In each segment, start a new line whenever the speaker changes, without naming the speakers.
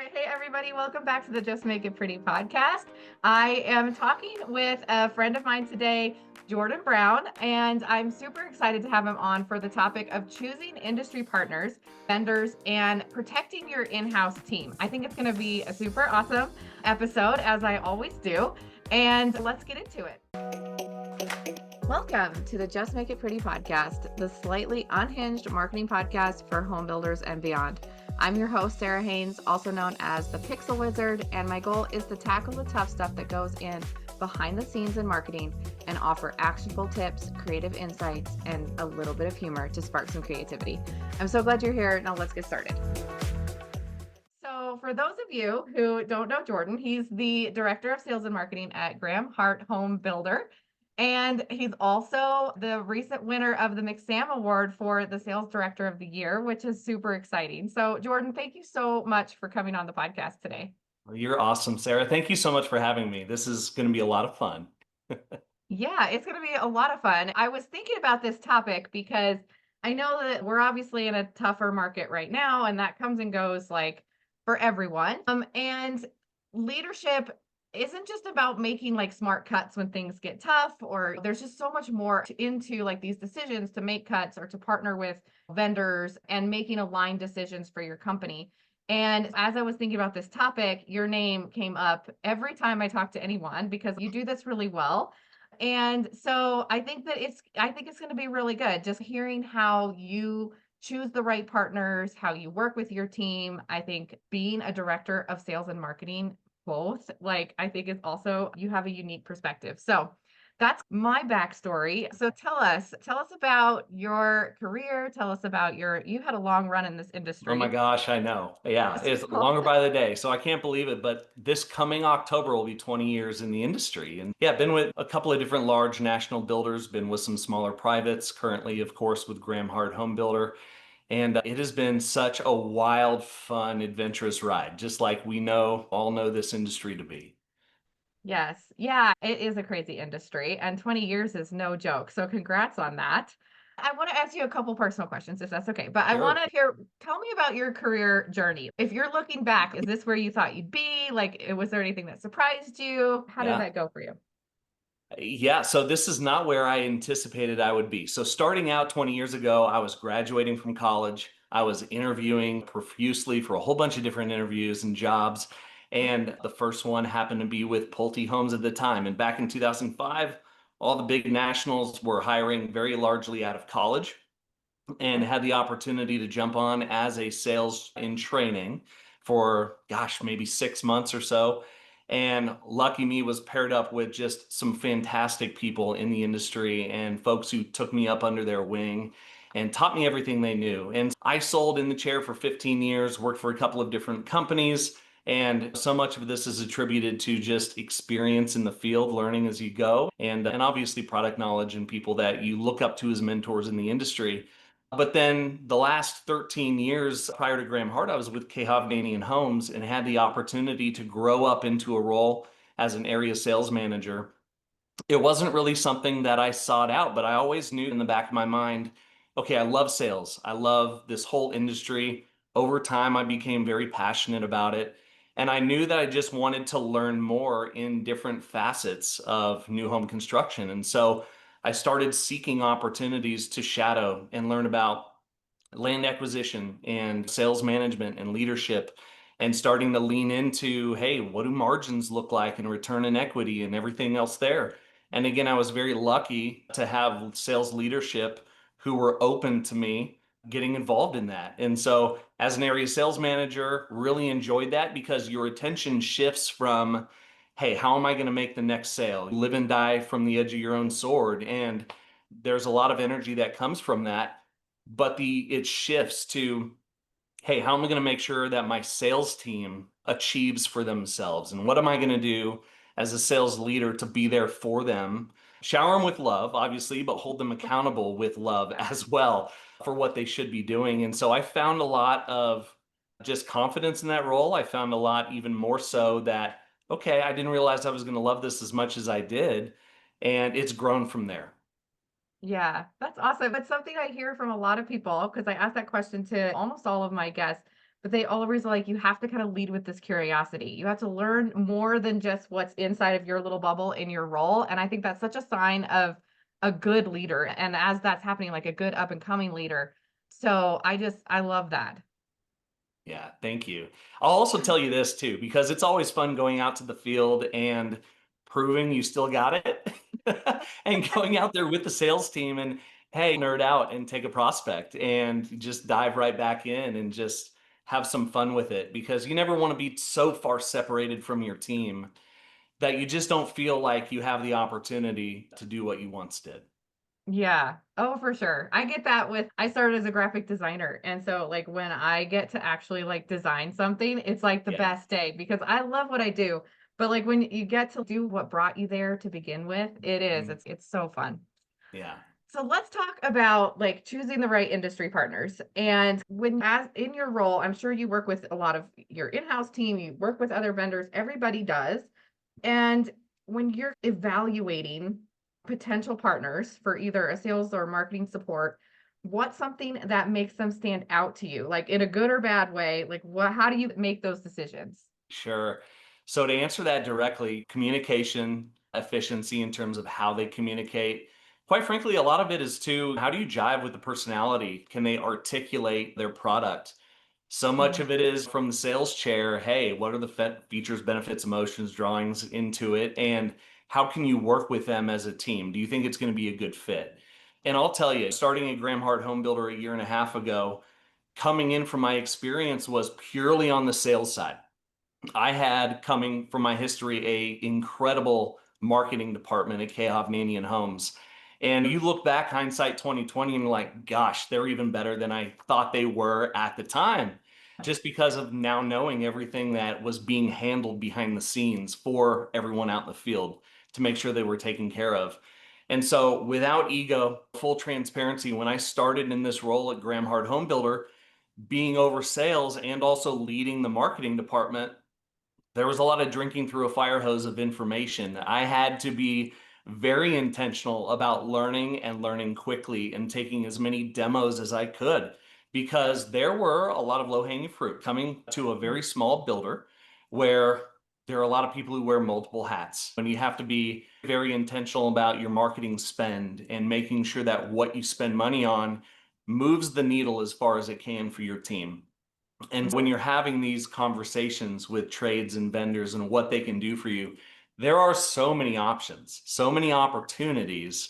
right. Hey, everybody. Welcome back to the Just Make It Pretty podcast. I am talking with a friend of mine today, Jordan Brown, and I'm super excited to have him on for the topic of choosing industry partners, vendors, and protecting your in-house team. I think it's going to be a super awesome episode, as I always do. And let's get into it. Welcome to the Just Make It Pretty podcast, the slightly unhinged marketing podcast for home builders and beyond. I'm your host, Sarah Haynes, also known as the Pixel Wizard, and my goal is to tackle the tough stuff that goes in behind the scenes in marketing and offer actionable tips, creative insights, and a little bit of humor to spark some creativity. I'm so glad you're here. Now let's get started. So for those of you who don't know Jordan, he's the Director of Sales and Marketing at Graham Hart Home Builder. And he's also the recent winner of the McSAM Award for the Sales Director of the Year, which is super exciting. So, Jordan, thank you so much for coming on the podcast today.
Well, you're awesome, Sarah. Thank you so much for having me. This is going to be a lot of fun.
Yeah, it's going to be a lot of fun. I was thinking about this topic because I know that we're obviously in a tougher market right now, and that comes and goes like for everyone. And leadership isn't just about making like smart cuts when things get tough, or there's just so much more into like these decisions to make cuts or to partner with vendors and making aligned decisions for your company. And as I was thinking about this topic, your name came up every time I talk to anyone because you do this really well. And so I think it's going to be really good just hearing how you choose the right partners, how you work with your team. I think being a director of sales and marketing both, like I think is also you have a unique perspective. So that's my backstory. So tell us about your career. Tell us about you had a long run in this
Oh my
industry.
gosh, I know. Yeah, it's
So,
longer by the day, so I can't believe it. But this coming October will be 20 years in the industry. And yeah, been with a couple of different large national builders, been with some smaller privates, currently, of course, with Graham Hart Home Builder. And it has been such a wild, fun, adventurous ride, just like all know this industry to be.
yes. Yeah, it is a crazy industry and 20 years is no joke. So congrats on that. I want to ask you a couple personal questions if that's okay. But I want
Sure.
to hear tell me about your career journey. If you're looking back, is this where you thought you'd be? Like was there anything that surprised you? How did
Yeah.
that go for you?
Yeah, so this is not where I anticipated I would be. So starting out 20 years ago, I was graduating from college. I was interviewing profusely for a whole bunch of different interviews and jobs. And the first one happened to be with Pulte Homes at the time. And back in 2005, all the big nationals were hiring very largely out of college and
Okay.
had the opportunity to jump on as a sales in training for, gosh, maybe 6 months or so. And lucky me was paired up with just some fantastic people in the industry and folks who took me up under their wing and taught me everything they knew. And I sold in the chair for 15 years, worked for a couple of different companies. And so much of this is attributed to just experience in the field, learning as you go, and obviously product knowledge and people that you look up to as mentors in the industry. But then the last 13 years prior to Graham Hart, I was with Hovnanian Homes and had the opportunity to grow up into a role as an area sales manager. It wasn't really something that I sought out, but I always knew in the back of my mind, okay, I love sales. I love this whole industry. Over time, I became very passionate about it. And I knew that I just wanted to learn more in different facets of new home construction. And so I started seeking opportunities to shadow and learn about land acquisition and sales management and leadership and starting to lean into, hey, what do margins look like and return on equity and everything else there. And again, I was very lucky to have sales leadership who were open to me getting involved in that. And so as an area sales manager, really enjoyed that because your attention shifts from, hey, how am I going to make the next sale? Live and die from the edge of your own sword. And there's a lot of energy that comes from that. But it shifts to, hey, how am I going to make sure that my sales team achieves for themselves? And what am I going to do as a sales leader to be there for them? Shower them with love, obviously, but hold them accountable with love as well for what they should be doing. And so I found a lot of just confidence in that role. I found a lot even more so that, okay, I didn't realize I was going to love this as much as I did. And it's grown from there.
Yeah, that's awesome. It's something I hear from a lot of people because I ask that question to almost all of my guests. but they always are like, you have to kind of lead with this curiosity. You have to learn more than just what's inside of your little bubble in your role. And I think that's such a sign of a good leader. And as that's happening, like a good up and coming leader. So I love that.
Yeah, thank you. I'll also tell you this too, because it's always fun going out to the field and proving you still got it and going out there with the sales team and hey, nerd out and take a prospect and just dive right back in and just have some fun with it because you never want to be so far separated from your team that you just don't feel like you have the opportunity to do what you once did.
Yeah. Oh, for sure. I get that with I started as a graphic designer. And so like when I get to actually like design something, it's like the
Yeah.
best day because I love what I do. But like when you get to do what brought you there to begin with, it is.
Mhm.
It's so fun.
Yeah.
So let's talk about like choosing the right industry partners. And when as in your role, I'm sure you work with a lot of your in-house team, you work with other vendors, everybody does. And when you're evaluating potential partners for either a sales or marketing support, what's something that makes them stand out to you? Like in a good or bad way? Like what how do you make those decisions?
Sure. So to answer that directly, communication efficiency in terms of how they communicate. Quite frankly, a lot of it is too, how do you jive with the personality? Can they articulate their product? So much
Mhm.
of it is from the sales chair. Hey, what are the features, benefits, emotions, drawings into it? And how can you work with them as a team? Do you think it's going to be a good fit? And I'll tell you, starting at Graham Hart Home Builder a year and a half ago, coming in from my experience was purely on the sales side. I had coming from my history a incredible marketing department at K. Hovnanian Homes. And you look back hindsight 2020 and like, gosh, they're even better than I thought they were at the time. Just because of now knowing everything that was being handled behind the scenes for everyone out in the field to make sure they were taken care of. And so, without ego, full transparency, when I started in this role at Graham Hart Home Builder, being over sales and also leading the marketing department, there was a lot of drinking through a fire hose of information. I had to be very intentional about learning and learning quickly and taking as many demos as I could because there were a lot of low hanging fruit coming to a very small builder where there are a lot of people who wear multiple hats. And you have to be very intentional about your marketing spend and making sure that what you spend money on moves the needle as far as it can for your team. And when you're having these conversations with trades and vendors and what they can do for you, there are so many options, so many opportunities,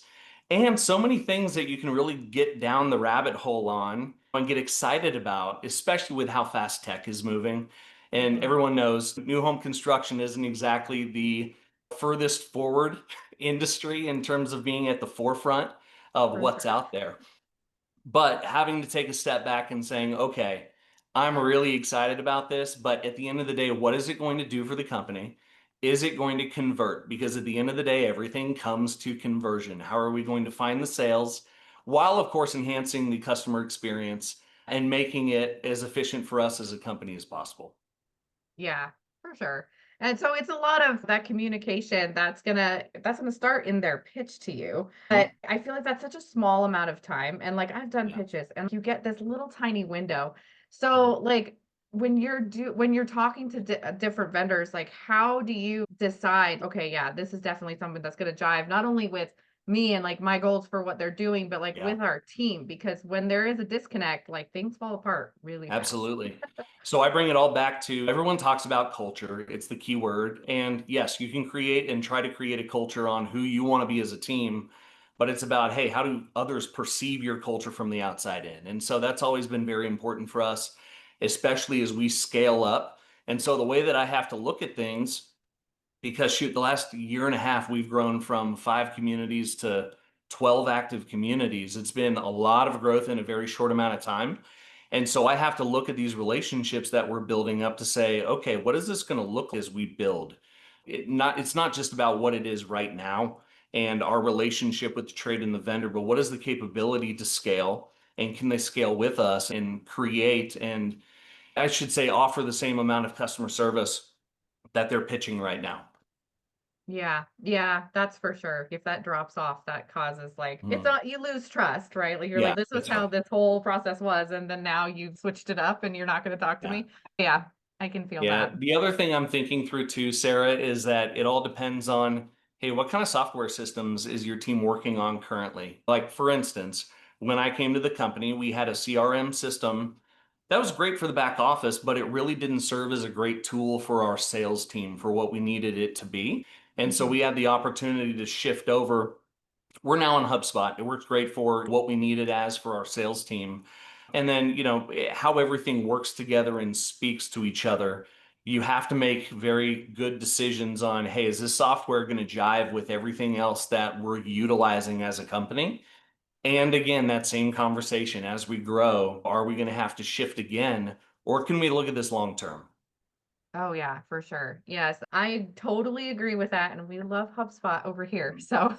and so many things that you can really get down the rabbit hole on and get excited about, especially with how fast tech is moving. And
Mhm.
everyone knows new home construction isn't exactly the furthest forward industry in terms of being at the forefront of
For
what's
sure.
out there. But having to take a step back and saying, okay, I'm really excited about this, but at the end of the day, what is it going to do for the company? Is it going to convert? Because at the end of the day, everything comes to conversion. How are we going to find the sales while, of course, enhancing the customer experience and making it as efficient for us as a company as possible?
Yeah, for sure. And so it's a lot of that communication that's gonna start in their pitch to you.
Mhm.
But I feel like that's such a small amount of time. And like I've done
Yeah.
pitches and you get this little tiny window. So like when you're talking to different vendors, like how do you decide, okay, yeah, this is definitely something that's gonna jive not only with me and like my goals for what they're doing, but like
Yeah.
with our team, because when there is a disconnect, like things fall apart really fast.
Absolutely. So I bring it all back to everyone talks about culture. It's the key word. And yes, you can create and try to create a culture on who you want to be as a team, but it's about, hey, how do others perceive your culture from the outside in? And so that's always been very important for us, especially as we scale up. And so the way that I have to look at things, because shoot, the last year and a half, we've grown from 5 communities to 12 active communities. It's been a lot of growth in a very short amount of time. And so I have to look at these relationships that we're building up to say, okay, what is this going to look like as we build? It's not just about what it is right now and our relationship with the trade and the vendor, but what is the capability to scale and can they scale with us and create and I should say offer the same amount of customer service that they're pitching right now.
Yeah, yeah, that's for sure. If that drops off, that causes like it's
Mm.
not you lose trust, right? Like you're
Yeah,
like, this was
that's
how
right.
this whole process was, and then now you've switched it up and you're not gonna talk to
Yeah.
me. Yeah, I can feel
Yeah.
that.
The other thing I'm thinking through too, Sarah, is that it all depends on, hey, what kind of software systems is your team working on currently? Like, for instance, when I came to the company, we had a CRM system that was great for the back office, but it really didn't serve as a great tool for our sales team for what we needed it to be. And so
Mhm.
we had the opportunity to shift over. We're now on HubSpot. It works great for what we need it as for our sales team. And then, how everything works together and speaks to each other. You have to make very good decisions on, hey, is this software going to jive with everything else that we're utilizing as a company? And again, that same conversation as we grow, are we going to have to shift again? Or can we look at this long term?
Oh yeah, for sure. Yes, I totally agree with that, and we love HubSpot over here. So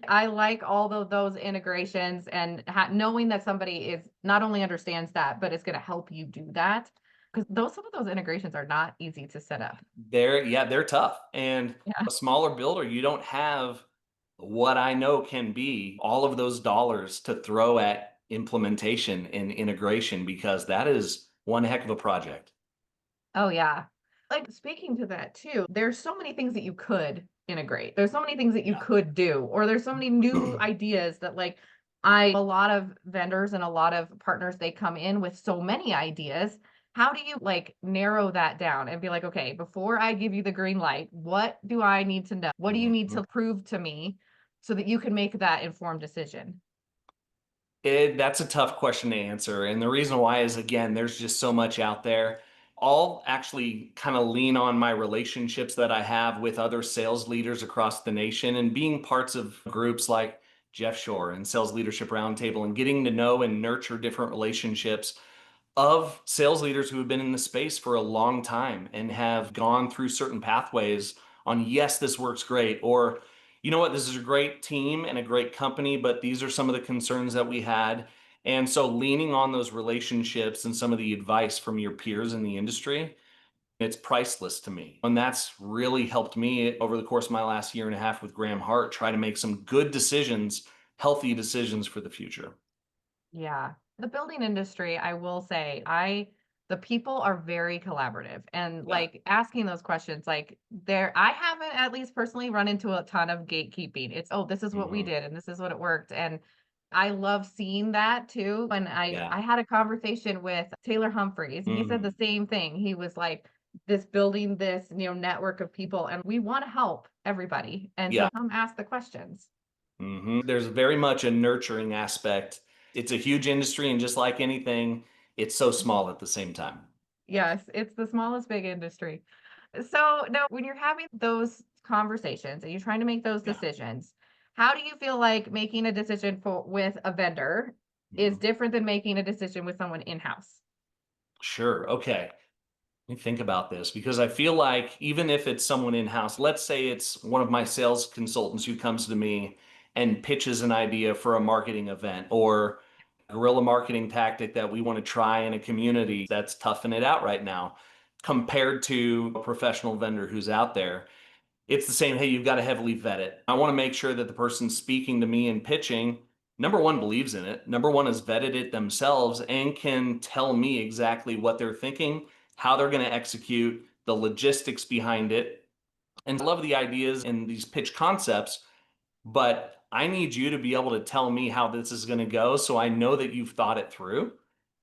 I like all those integrations and knowing that somebody is not only understands that, but is going to help you do that because those some of those integrations are not easy to set up.
They're tough. And
Yeah.
a smaller builder, you don't have what I know can be all of those dollars to throw at implementation and integration because that is one heck of a project.
Oh yeah. Like speaking to that too, there's so many things that you could integrate. There's so many things that you
Yeah.
could do, or there's so many new ideas that like a lot of vendors and a lot of partners, they come in with so many ideas. How do you like narrow that down and be like, okay, before I give you the green light, what do I need to know? What do you need
Mhm.
to prove to me so that you can make that informed decision?
That's a tough question to answer. And the reason why is, again, there's just so much out there. I'll actually kind of lean on my relationships that I have with other sales leaders across the nation and being parts of groups like Jeff Shore and Sales Leadership Roundtable and getting to know and nurture different relationships of sales leaders who have been in the space for a long time and have gone through certain pathways on, yes, this works great, or, you know what, this is a great team and a great company, but these are some of the concerns that we had. And so leaning on those relationships and some of the advice from your peers in the industry, it's priceless to me. And that's really helped me over the course of my last year and a half with Graham Hart, try to make some good decisions, healthy decisions for the future.
Yeah. The building industry, I will say, the people are very collaborative and
Yeah.
like asking those questions, like I haven't at least personally run into a ton of gatekeeping. It's, oh, this is what we
Mhm.
did and this is what it worked. And I love seeing that too. When
Yeah.
I had a conversation with Taylor Humphreys, and he said the
Mhm.
same thing. He was like, this building this, network of people, and we want to help everybody. And so
Yeah.
come ask the questions.
There's very much a nurturing aspect. It's a huge industry, and just like anything, it's so small at the same time.
Yes, it's the smallest big industry. So now when you're having those conversations and you're trying to make those
Yeah.
decisions, how do you feel like making a decision with a vendor is
Mhm.
different than making a decision with someone in-house?
Sure. Okay. Let me think about this because I feel like even if it's someone in house, let's say it's one of my sales consultants who comes to me and pitches an idea for a marketing event or guerrilla marketing tactic that we want to try in a community that's toughing it out right now compared to a professional vendor who's out there. It's the same, hey, you've got to heavily vet it. I want to make sure that the person speaking to me and pitching, number one, believes in it. Number one, has vetted it themselves and can tell me exactly what they're thinking, how they're going to execute, the logistics behind it. And I love the ideas and these pitch concepts, but I need you to be able to tell me how this is going to go so I know that you've thought it through.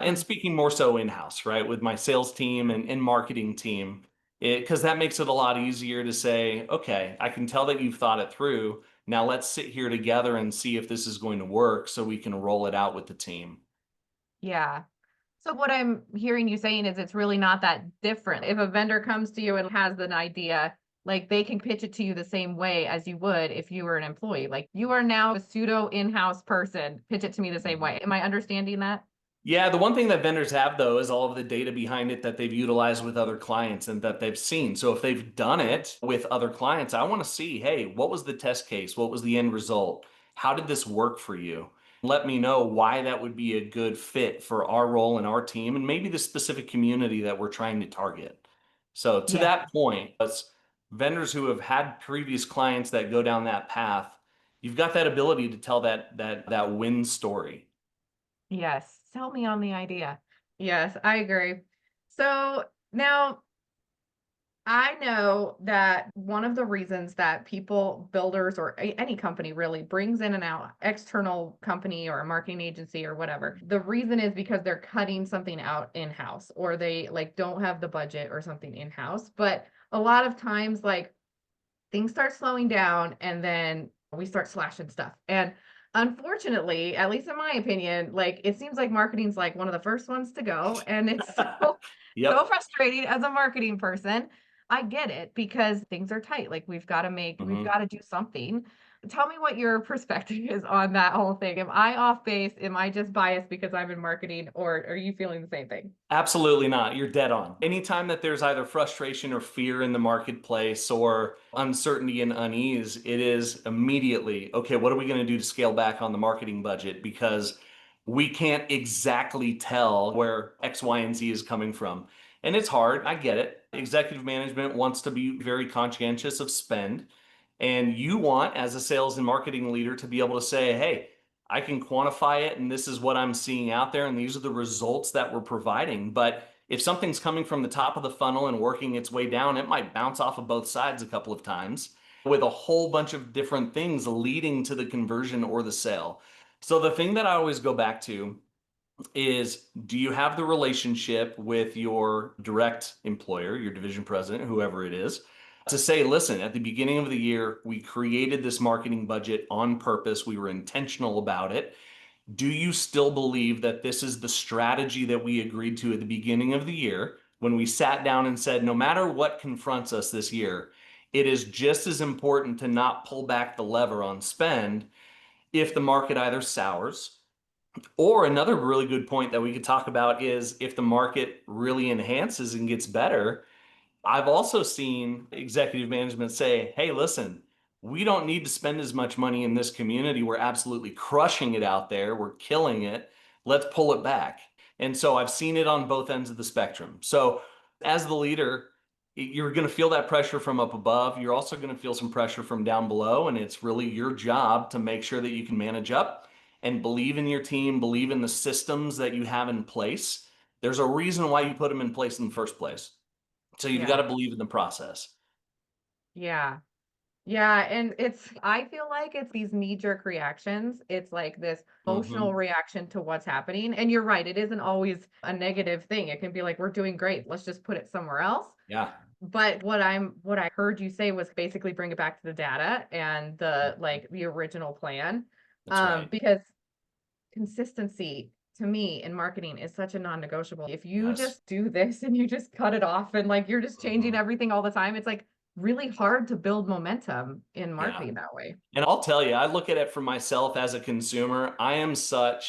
And
Yeah.
speaking more so in house, right, with my sales team and marketing team, because that makes it a lot easier to say, okay, I can tell that you've thought it through. Now let's sit here together and see if this is going to work so we can roll it out with the team.
Yeah. So what I'm hearing you saying is it's really not that different. If a vendor comes to you and has an idea, like they can pitch it to you the same way as you would if you were an employee. Like you are now a pseudo in-house person, pitch it to me the same
Mhm.
way. Am I understanding that?
Yeah, the one thing that vendors have though is all of the data behind it that they've utilized with other clients and that they've seen. So if they've done it with other clients, I want to see, hey, what was the test case? What was the end result? How did this work for you? Let me know why that would be a good fit for our role and our team and maybe the specific community that we're trying to target. So to
Yeah.
that point, vendors who have had previous clients that go down that path, you've got that ability to tell that win story.
Yes. Sell me on the idea. Yes, I agree. So now I know that one of the reasons that people, builders, or any company really brings in and out external company or a marketing agency or whatever, the reason is because they're cutting something out in-house or they like don't have the budget or something in-house. But a lot of times, like things start slowing down and then we start slashing stuff. And unfortunately, at least in my opinion, like it seems like marketing's like one of the first ones to go. And it's so
Yep.
frustrating as a marketing person. I get it because things are tight. Like we've
Mhm.
got to do something. Tell me what your perspective is on that whole thing. Am I off base? Am I just biased because I'm in marketing, or are you feeling the same thing?
Absolutely not. You're dead on. Anytime that there's either frustration or fear in the marketplace or uncertainty and unease, it is immediately, okay, what are we going to do to scale back on the marketing budget? Because we can't exactly tell where X, Y, and Z is coming from. And it's hard. I get it. Executive management wants to be very conscientious of spend. And you want, as a sales and marketing leader, to be able to say, hey, I can quantify it, and this is what I'm seeing out there, and these are the results that we're providing. But if something's coming from the top of the funnel and working its way down, it might bounce off of both sides a couple of times with a whole bunch of different things leading to the conversion or the sale. So the thing that I always go back to is, do you have the relationship with your direct employer, your division president, whoever it is, to say, listen, at the beginning of the year, we created this marketing budget on purpose. We were intentional about it. Do you still believe that this is the strategy that we agreed to at the beginning of the year when we sat down and said, no matter what confronts us this year, it is just as important to not pull back the lever on spend if the market either sours, or another really good point that we could talk about is if the market really enhances and gets better. I've also seen executive management say, hey, listen, we don't need to spend as much money in this community. We're absolutely crushing it out there. We're killing it. Let's pull it back. And so I've seen it on both ends of the spectrum. So as the leader, you're going to feel that pressure from up above. You're also going to feel some pressure from down below. And it's really your job to make sure that you can manage up and believe in your team, believe in the systems that you have in place. There's a reason why you put them in place in the first place. So you've got
Yeah.
to believe in the process.
Yeah. Yeah, and I feel like it's these knee-jerk reactions. It's like this emotional
Mhm.
reaction to what's happening. And you're right, it isn't always a negative thing. It can be like, we're doing great. Let's just put it somewhere else.
Yeah,
But what I heard you say was basically bring it back to the data and the original plan.
that's right.
Because consistency to me in marketing is such a non-negotiable. If you
Yes.
just do this and you just cut it off and like you're just changing
Mhm.
everything all the time, it's like really hard to build momentum in
Yeah.
marketing that way.
And I'll tell you, I look at it for myself as a consumer. I am so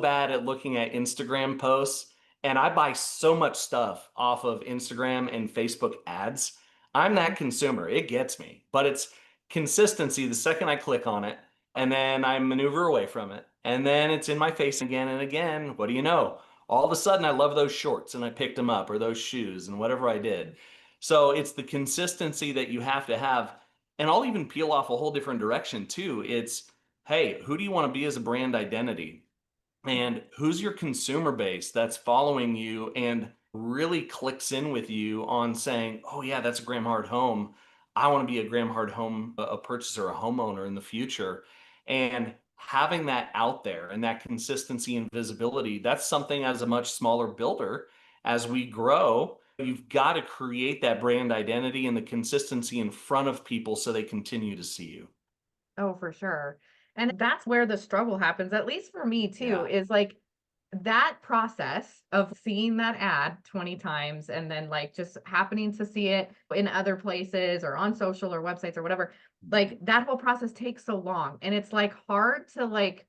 bad at looking at Instagram posts, and I buy so much stuff off of Instagram and Facebook ads. I'm that consumer. It gets me, but it's consistency. The second I click on it, and then I maneuver away from it, and then it's in my face again and again. What do you know? All of a sudden, I love those shorts and I picked them up, or those shoes, and whatever I did. So it's the consistency that you have to have. And I'll even peel off a whole different direction too. It's, hey, who do you want to be as a brand identity? And who's your consumer base that's following you and really clicks in with you on saying, oh, yeah, that's a Graham Hart Home. I want to be a Graham Hart Home, a purchaser, a homeowner in the future. And having that out there and that consistency and visibility, that's something as a much smaller builder, as we grow, you've got to create that brand identity and the consistency in front of people so they continue to see you.
Oh, for sure. And that's where the struggle happens, at least for me too,
Yeah.
is like that process of seeing that ad 20 times and then like just happening to see it in other places or on social or websites or whatever, like that whole process takes so long. And it's like hard to like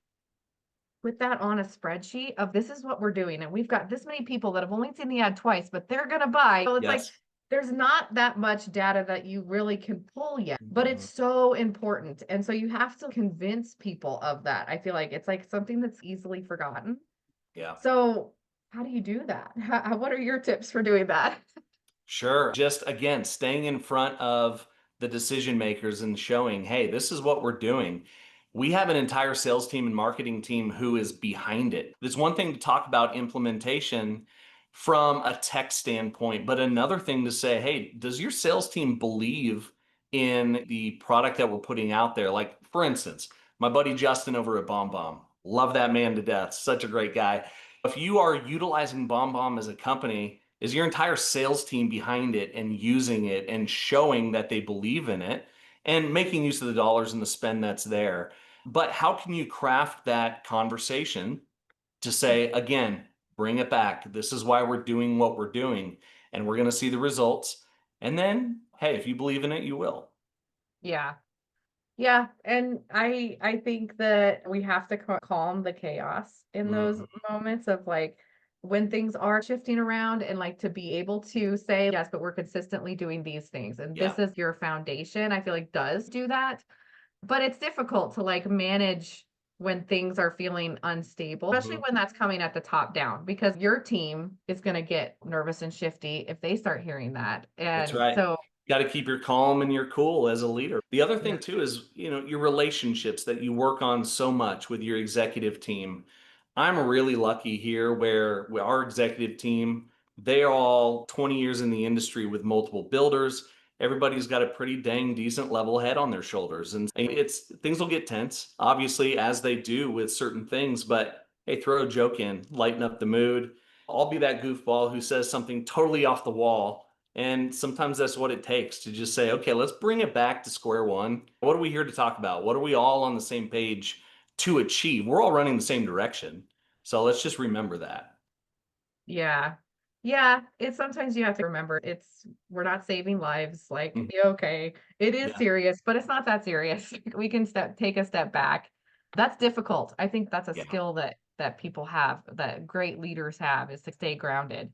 put that on a spreadsheet of this is what we're doing. And we've got this many people that have only seen the ad twice, but they're going to buy. So it's like,
Yes.
there's not that much data that you really can pull yet, but it's
Mhm.
so important. And so you have to convince people of that. I feel like it's like something that's easily forgotten.
Yeah.
So how do you do that? What are your tips for doing that?
Sure. Just again, staying in front of the decision makers and showing, hey, this is what we're doing. We have an entire sales team and marketing team who is behind it. There's one thing to talk about implementation from a tech standpoint, but another thing to say, hey, does your sales team believe in the product that we're putting out there? Like, for instance, my buddy Justin over at BombBomb, love that man to death, such a great guy. If you are utilizing BombBomb as a company, is your entire sales team behind it and using it and showing that they believe in it and making use of the dollars and the spend that's there? But how can you craft that conversation to say, again, bring it back? This is why we're doing what we're doing, and we're going to see the results. And then, hey, if you believe in it, you will.
Yeah. Yeah, and I think that we have to calm the chaos in those
Mhm.
moments of like when things are shifting around and like to be able to say, yes, but we're consistently doing these things and
Yeah.
this is your foundation. I feel like does do that. But it's difficult to like manage when things are feeling unstable, especially
Mhm.
when that's coming at the top down, because your team is going to get nervous and shifty if they start hearing that.
That's
And
right.
so,
Got to keep your calm and your cool as a leader. The other
yeah,
thing too is, your relationships that you work on so much with your executive team. I'm really lucky here where our executive team, they are all 20 years in the industry with multiple builders. Everybody's got a pretty dang decent level head on their shoulders. And it's things will get tense, obviously, as they do with certain things, but hey, throw a joke in, lighten up the mood. I'll be that goofball who says something totally off the wall, and sometimes that's what it takes to just say, okay, let's bring it back to square one. What are we here to talk about? What are we all on the same page to achieve? We're all running the same direction. So let's just remember that.
yeah. Yeah, it's sometimes you have to remember it's we're not saving lives, like,
Mhm.
be okay. It is
Yeah.
serious, but it's not that serious. We can take a step back. That's difficult. I think that's a
Yeah.
skill that people have, that great leaders have, is to stay grounded.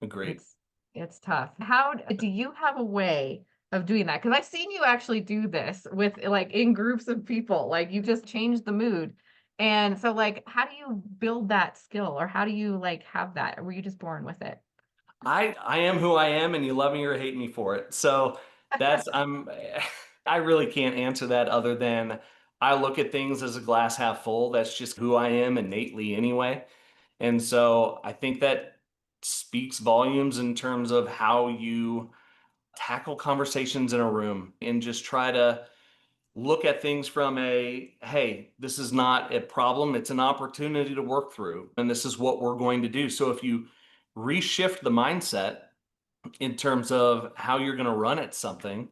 Agreed.
It's it's tough. How do you have a way of doing that? Because I've seen you actually do this with like in groups of people. Like you just change the mood. And so like how do you build that skill or how do you like have that? Or were you just born with it?
I am who I am, and you love me or hate me for it. So that's I'm I really can't answer that other than I look at things as a glass half full. That's just who I am innately anyway. And so I think that speaks volumes in terms of how you tackle conversations in a room and just try to look at things from a, hey, this is not a problem, it's an opportunity to work through, and this is what we're going to do. So if you reshift the mindset in terms of how you're going to run at something,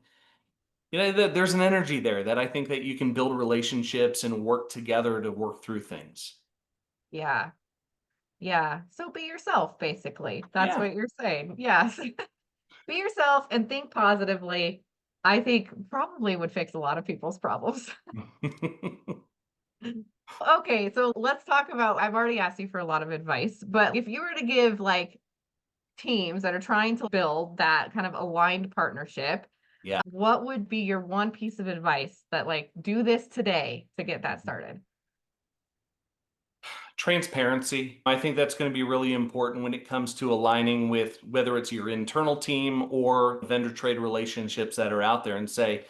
there's an energy there that I think that you can build relationships and work together to work through things.
Yeah. Yeah. So be yourself, basically. That's
Yeah.
what you're saying. Yes. Be yourself and think positively. I think probably would fix a lot of people's problems. Okay, so let's talk about I've already asked you for a lot of advice, but if you were to give like teams that are trying to build that kind of aligned partnership,
Yeah.
what would be your one piece of advice that like do this today to get that started?
Transparency. I think that's going to be really important when it comes to aligning with whether it's your internal team or vendor trade relationships that are out there and say,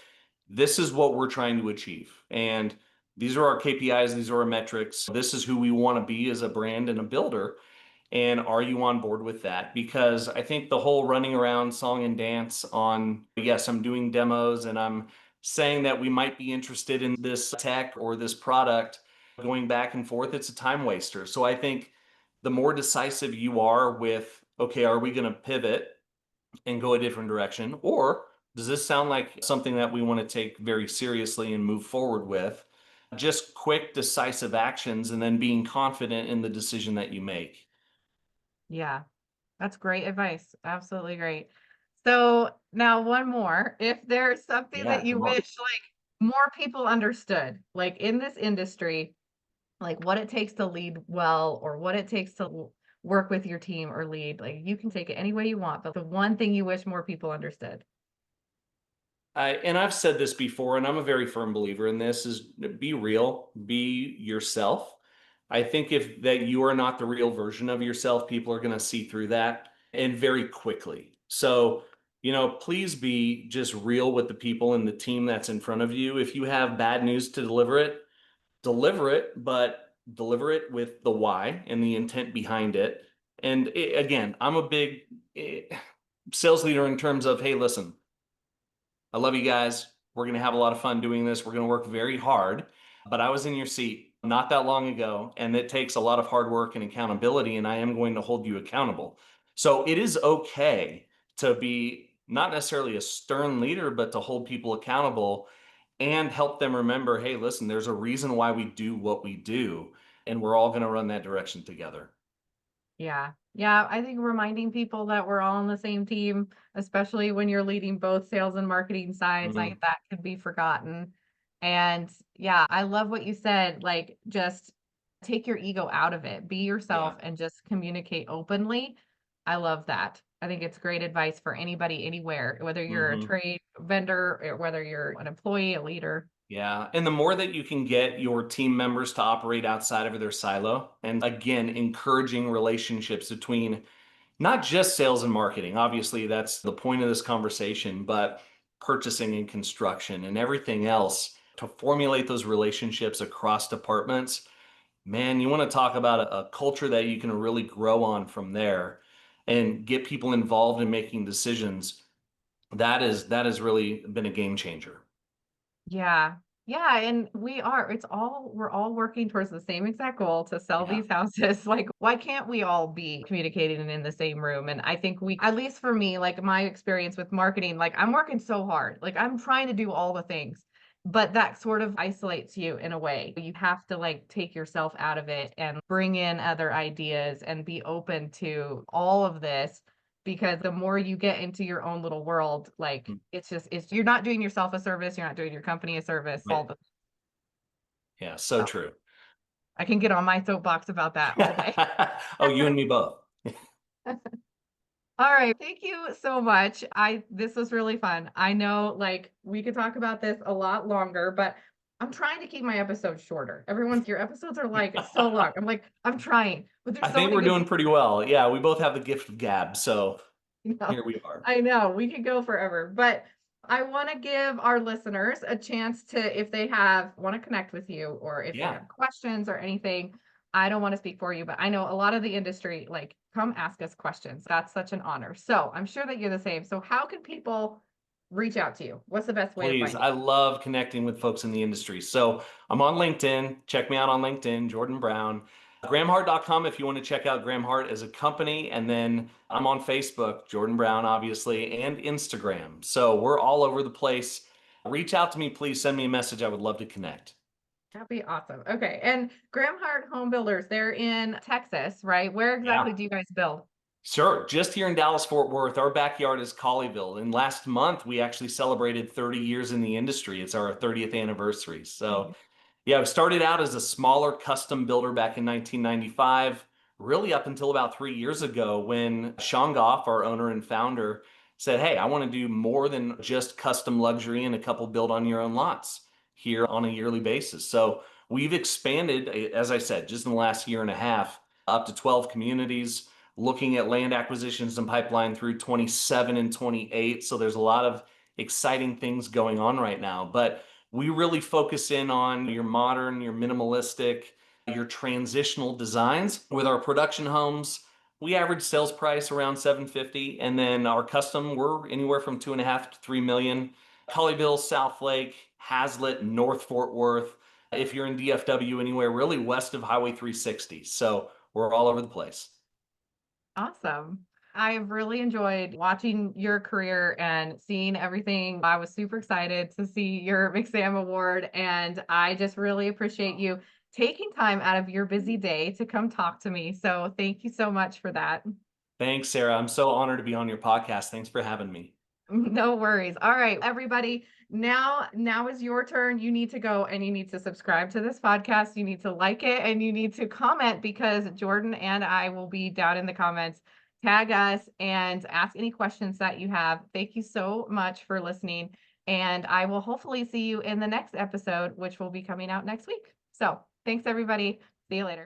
this is what we're trying to achieve. And these are our KPIs, these are our metrics. This is who we want to be as a brand and a builder. And are you on board with that? Because I think the whole running around song and dance on, yes, I'm doing demos and I'm saying that we might be interested in this tech or this product, going back and forth, it's a time waster. So I think the more decisive you are with, okay, are we going to pivot and go a different direction? Or does this sound like something that we want to take very seriously and move forward with? Just quick, decisive actions and then being confident in the decision that you make.
Yeah, that's great advice. Absolutely great. So now one more. If there's something
Yeah,
that you
come on.
wish like more people understood, like in this industry, like what it takes to lead well or what it takes to work with your team or lead, like you can take it any way you want, but the one thing you wish more people understood.
And I've said this before, and I'm a very firm believer in this: is be real, be yourself. I think if that you are not the real version of yourself, people are going to see through that. and very quickly. So, please be just real with the people and the team that's in front of you. If you have bad news to deliver it, but deliver it with the why and the intent behind it. And again, I'm a big eh, sales leader in terms of, hey, listen, I love you guys. We're going to have a lot of fun doing this. We're going to work very hard. But I was in your seat not that long ago, and it takes a lot of hard work and accountability, and I am going to hold you accountable. So it is okay to be not necessarily a stern leader, but to hold people accountable and help them remember, hey, listen, there's a reason why we do what we do, and we're all going to run that direction together.
Yeah. Yeah. I think reminding people that we're all on the same team, especially when you're leading both sales and marketing sides,
Mhm.
like that could be forgotten. And yeah, I love what you said. Like, just take your ego out of it, be yourself,
Yeah.
and just communicate openly. I love that. I think it's great advice for anybody, anywhere, whether you're a
Mhm.
trade vendor, or whether you're an employee, a leader.
Yeah. And the more that you can get your team members to operate outside of their silo, and again, encouraging relationships between not just sales and marketing, obviously, that's the point of this conversation, but purchasing and construction and everything else to formulate those relationships across departments. Man, you want to talk about a culture that you can really grow on from there and get people involved in making decisions. That has really been a game changer.
Yeah. Yeah, and we're all working towards the same exact goal to sell
Yeah.
these houses. Like, why can't we all be communicating and in the same room? And I think at least for me, like my experience with marketing, like I'm working so hard. Like I'm trying to do all the things, but that sort of isolates you in a way. You have to like take yourself out of it and bring in other ideas and be open to all of this, because the more you get into your own little world, like it's you're not doing yourself a service, you're not doing your company a service,
Yeah.
all the
Yeah. So
so
true.
I can get on my soapbox about that all day.
Oh, you and me both.
All right, thank you so much. This was really fun. I know like we could talk about this a lot longer, but I'm trying to keep my episodes shorter. Your episodes are like so long. I'm like, I'm trying, but there's
I
so
think
many
we're
good
doing pretty well. Yeah, we both have the gift of gab, so
No,
here we are.
I know we could go forever, but I want to give our listeners a chance to, if they want to connect with you, or if they
Yeah,
have questions or anything. I don't want to speak for you, but I know a lot of the industry, like, come ask us questions. That's such an honor. So I'm sure that you're the same. So how can people reach out to you? What's the best way to
please.
find you?
I love connecting with folks in the industry. So I'm on LinkedIn. Check me out on LinkedIn, Jordan Brown. GrahamHart.com if you want to check out Graham Hart as a company. And then I'm on Facebook, Jordan Brown, obviously, and Instagram. So we're all over the place. Reach out to me, please. Send me a message. I would love to connect.
That'd be awesome. Okay. And Graham Hart Home Builders, they're in Texas, right? Where
Yeah.
exactly do you guys build?
Sure. Just here in Dallas, Fort Worth, our backyard is Colleyville. And last month, we actually celebrated 30 years in the industry. It's our 30th anniversary. So, yeah, we started out as a smaller custom builder back in 1995, really up until about 3 years ago when Sean Goff, our owner and founder, said, hey, I want to do more than just custom luxury and a couple build on your own lots here on a yearly basis. So we've expanded, as I said, just in the last year and a half, up to 12 communities, looking at land acquisitions and pipeline through 27 and 28. So there's a lot of exciting things going on right now. But we really focus in on your modern, your minimalistic, your transitional designs. With our production homes, we average sales price around 750, and then our custom, we're anywhere from 2.5 to 3 million. Colleyville, South Lake, Hazlet, North Fort Worth. If you're in DFW, anywhere really west of Highway 360. So we're all over the place.
Awesome. I've really enjoyed watching your career and seeing everything. I was super excited to see your McSAM Award, and I just really appreciate you taking time out of your busy day to come talk to me. So thank you so much for that.
Thanks, Sarah. I'm so honored to be on your podcast. Thanks for having me.
No worries. All right, everybody. Now is your turn. You need to go and you need to subscribe to this podcast. You need to like it and you need to comment, because Jordan and I will be down in the comments. Tag us and ask any questions that you have. Thank you so much for listening. And I will hopefully see you in the next episode, which will be coming out next week. So thanks, everybody. See you later.